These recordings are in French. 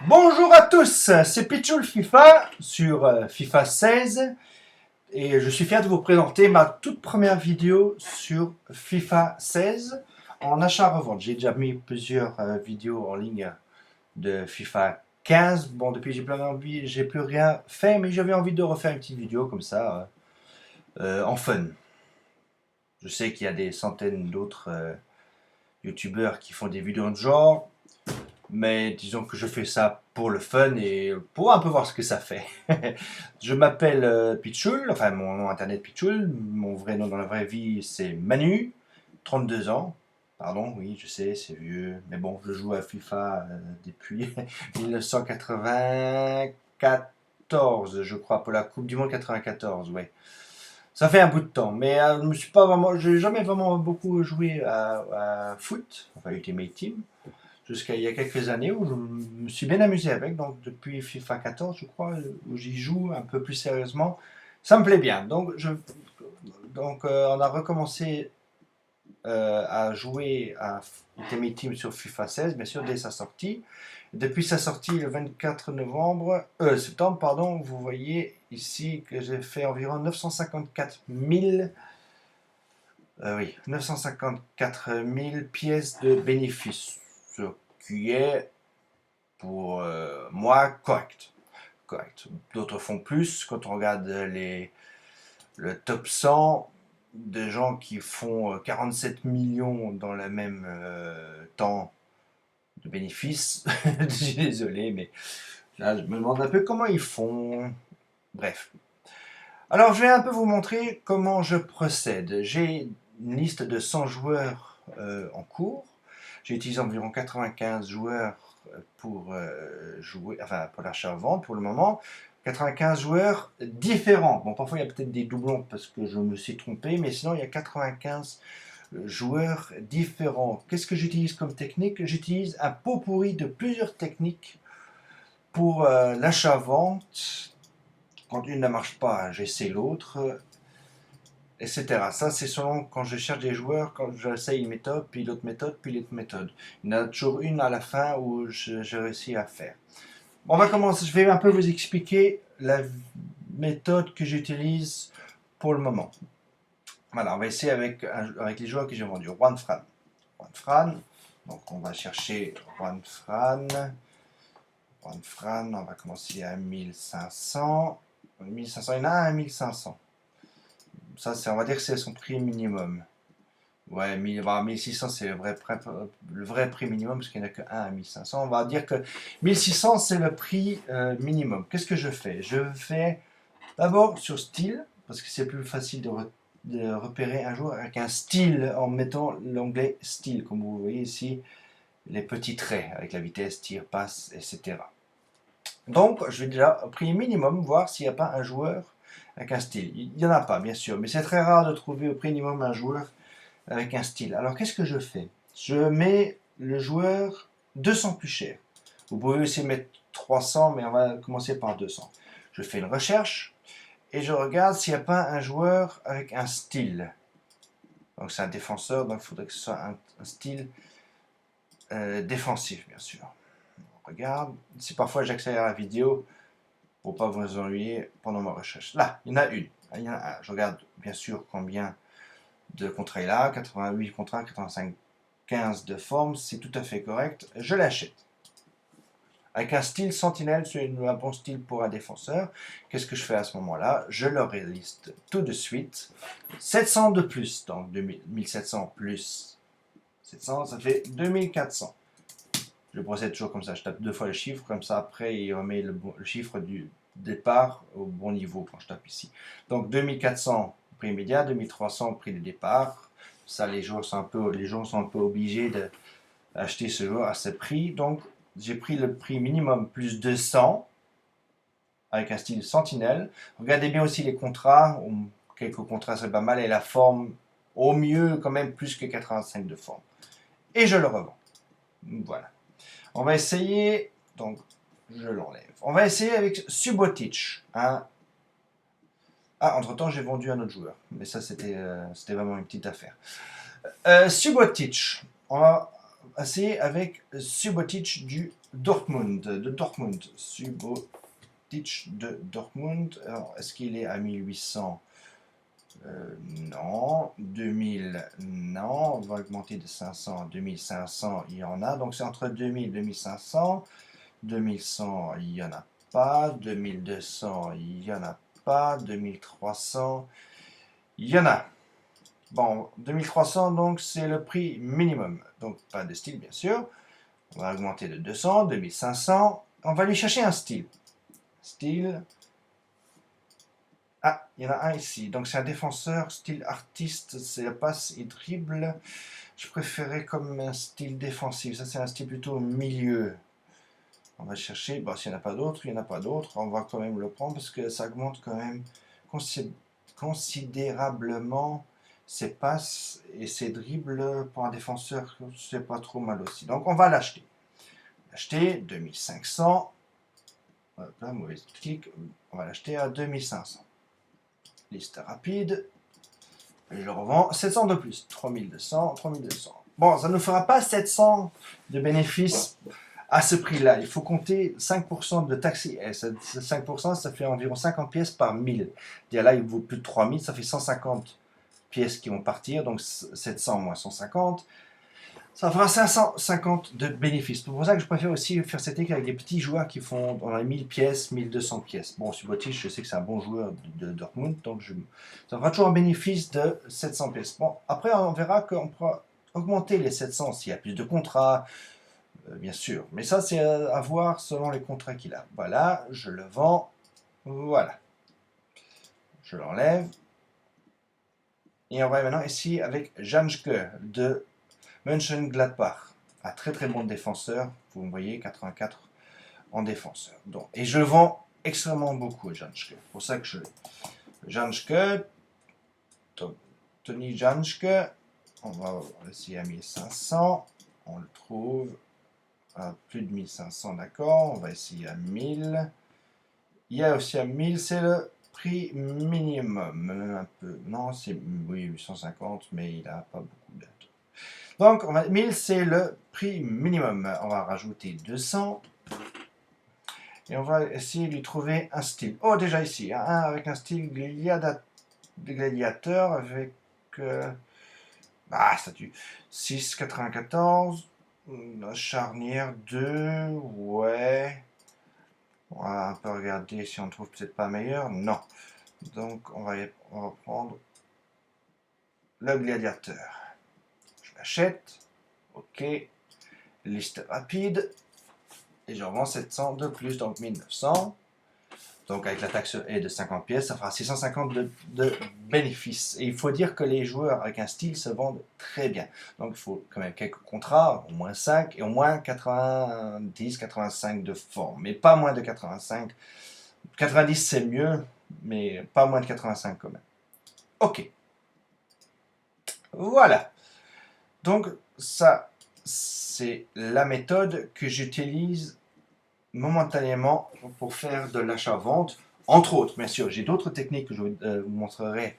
Bonjour à tous, c'est Pichoul FIFA sur FIFA 16 et je suis fier de vous présenter ma toute première vidéo sur FIFA 16 en achat-revente. J'ai déjà mis plusieurs vidéos en ligne de FIFA 15. Bon, depuis j'ai plein d'envie, j'ai plus rien fait, mais j'avais envie de refaire une petite vidéo comme ça en fun. Je sais qu'il y a des centaines d'autres youtubeurs qui font des vidéos de genre. Mais disons que je fais ça pour le fun et pour un peu voir ce que ça fait. Je m'appelle Pichoul, enfin mon nom internet Pichoul, mon vrai nom dans la vraie vie c'est Manu, 32 ans. Pardon, oui, je sais, c'est vieux, mais bon, je joue à FIFA depuis 1994, je crois, pour la Coupe du Monde 94, ouais. Ça fait un bout de temps, mais je me suis pas vraiment, j'ai jamais vraiment beaucoup joué à foot, enfin Ultimate Team jusqu'à il y a quelques années où je me suis bien amusé avec. Donc depuis FIFA 14, je crois, où j'y joue un peu plus sérieusement, ça me plaît bien. Donc on a recommencé à jouer à Ultimate Team sur FIFA 16, bien sûr, dès sa sortie. Depuis sa sortie le 24 septembre, pardon, vous voyez ici que j'ai fait environ 954 000 oui, 954 000 pièces de bénéfices, ce qui est pour moi correct. Correct. D'autres font plus. Quand on regarde le top 100 de gens qui font 47 millions dans le même temps de bénéfices, je suis désolé, mais là je me demande un peu comment ils font. Bref. Alors je vais un peu vous montrer comment je procède. J'ai une liste de 100 joueurs en cours. J'ai utilisé environ 95 joueurs pour jouer, enfin pour l'achat-vente pour le moment. 95 joueurs différents. Bon, parfois il y a peut-être des doublons parce que je me suis trompé, mais sinon il y a 95 joueurs différents. Qu'est-ce que j'utilise comme technique? J'utilise un pot pourri de plusieurs techniques pour l'achat-vente. Quand une ne marche pas, j'essaie l'autre, etc. Ça, c'est selon quand je cherche des joueurs, quand j'essaye une méthode, puis l'autre méthode, puis l'autre méthode. Il y en a toujours une à la fin où je réussis à faire. On va commencer, je vais un peu vous expliquer la méthode que j'utilise pour le moment. Voilà, on va essayer avec les joueurs que j'ai vendus. Juan Fran. Juan Fran, donc on va chercher Juan Fran. Juan Fran, on va commencer à 1500. 1500, il y en a un à 1500. Ça, on va dire que c'est son prix minimum. Ouais, 1600 c'est le vrai prix minimum parce qu'il n'y en a que 1 à 1500. On va dire que 1600 c'est le prix minimum. Qu'est-ce que je fais? Je fais d'abord sur style parce que c'est plus facile de repérer un joueur avec un style en mettant l'onglet style comme vous voyez ici, les petits traits avec la vitesse, tir, passe, etc. Donc je vais déjà au prix minimum voir s'il n'y a pas un joueur avec un style. Il n'y en a pas bien sûr, mais c'est très rare de trouver au prix minimum un joueur avec un style. Alors qu'est-ce que je fais? Je mets le joueur 200 plus cher. Vous pouvez aussi mettre 300, mais on va commencer par 200. Je fais une recherche et je regarde s'il n'y a pas un joueur avec un style. Donc c'est un défenseur, donc il faudrait que ce soit un style défensif, bien sûr. On regarde. Si parfois j'accélère la vidéo pour ne pas vous ennuyer pendant ma recherche. Là, il y en a une. Il y en a un. Je regarde bien sûr combien de contrats il a, 88 contrats, 85, 15 de forme, c'est tout à fait correct, je l'achète. Avec un style sentinelle, c'est un bon style pour un défenseur. Qu'est-ce que je fais à ce moment-là? Je le liste tout de suite. 700 de plus, donc 1700 plus 700, ça fait 2400. Je procède toujours comme ça, je tape deux fois le chiffre, comme ça après il remet le chiffre du départ au bon niveau quand je tape ici. Donc 2400 prix immédiat, 2300 prix de départ. Ça, les gens sont un peu obligés d'acheter ce joueur à ce prix. Donc j'ai pris le prix minimum plus 200 avec un style sentinelle. Regardez bien aussi les contrats, quelques contrats c'est pas mal, et la forme au mieux quand même plus que 85 de forme. Et je le revends. Voilà. On va essayer, donc je l'enlève. On va essayer avec Subotic. Hein. Ah, entre-temps, j'ai vendu un autre joueur. Mais ça, c'était vraiment une petite affaire. Subotic. On va essayer avec Subotic du Dortmund, de Dortmund. Subotic de Dortmund. Est-ce qu'il est à 1800? Non. 2000, non. On va augmenter de 500 à 2500, il y en a. Donc c'est entre 2000 et 2500. 2100, il n'y en a pas. 2200, il n'y en a pas. 2300, il y en a. Bon, 2300, donc c'est le prix minimum. Donc pas de style, bien sûr. On va augmenter de 200, 2500. On va lui chercher un style. Style. Ah, il y en a un ici. Donc c'est un défenseur, style artiste, c'est la passe et dribble. Je préférais comme un style défensif. Ça, c'est un style plutôt milieu. On va chercher. Bon, s'il n'y en a pas d'autres, il n'y en a pas d'autres. On va quand même le prendre parce que ça augmente quand même considérablement ses passes et ses dribbles pour un défenseur. C'est pas trop mal aussi. Donc on va l'acheter. L'acheter 2500. Hop là, mauvais clic. On va l'acheter à 2500. Liste rapide. Et je le revends 700 de plus. 3200, 3200. Bon, ça ne nous fera pas 700 de bénéfices à ce prix-là. Il faut compter 5% de taxes. 5%, ça fait environ 50 pièces par 1000. Là, il vaut plus de 3000, ça fait 150 pièces qui vont partir. Donc 700 moins 150. Ça fera 550 de bénéfices. C'est pour ça que je préfère aussi faire cette équipe avec des petits joueurs qui font dans les 1000 pièces, 1200 pièces. Bon, Subotic, je sais que c'est un bon joueur de Dortmund, donc ça fera toujours un bénéfice de 700 pièces. Bon, après, on verra qu'on pourra augmenter les 700 s'il y a plus de contrats, bien sûr. Mais ça, c'est à voir selon les contrats qu'il a. Voilà, je le vends. Voilà. Je l'enlève. Et on va maintenant ici avec Janschke de Mönchengladbach, un très très bon défenseur, vous me voyez, 84 en défenseur. Donc, et je le vends extrêmement beaucoup, Janschke. C'est pour ça que je l'ai. Janschke, Tony Janschke, on va essayer à 1500, on le trouve à plus de 1500, d'accord, on va essayer à 1000. Il y a aussi à 1000, c'est le prix minimum, un peu, non, c'est, oui, 850, mais il n'a pas beaucoup bientôt. Donc, 1000, c'est le prix minimum. On va rajouter 200. Et on va essayer de lui trouver un style. Oh, déjà ici, un avec un style gladiateur avec... statut. 6,94. Charnière 2. Ouais. On va un peu regarder si on trouve peut-être pas meilleur. Non. Donc, on va prendre le gladiateur. Je l'achète. Ok. Liste rapide. Et je revends 700 de plus, donc 1900. Donc avec la taxe est de 50 pièces, ça fera 650 de bénéfices. Et il faut dire que les joueurs avec un style se vendent très bien. Donc il faut quand même quelques contrats, au moins 5, et au moins 90, 85 de forme. Mais pas moins de 85. 90 c'est mieux, mais pas moins de 85 quand même. Ok. Voilà. Donc ça, c'est la méthode que j'utilise momentanément pour faire de l'achat-vente, entre autres, bien sûr. J'ai d'autres techniques que je vous montrerai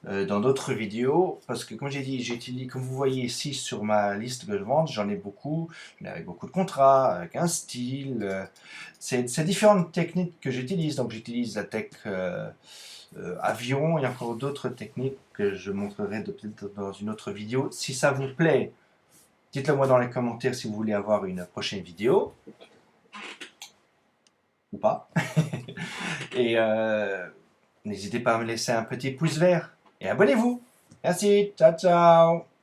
dans d'autres vidéos, parce que comme j'ai dit, j'utilise, comme vous voyez ici sur ma liste de vente, j'en ai beaucoup, avec beaucoup de contrats, avec un style. C'est différentes techniques que j'utilise. Donc j'utilise la tech avion, il y a encore d'autres techniques que je montrerai peut-être dans une autre vidéo. Si ça vous plaît, dites-le moi dans les commentaires si vous voulez avoir une prochaine vidéo. Ou pas. Et n'hésitez pas à me laisser un petit pouce vert. Et abonnez-vous. Merci. Ciao, ciao.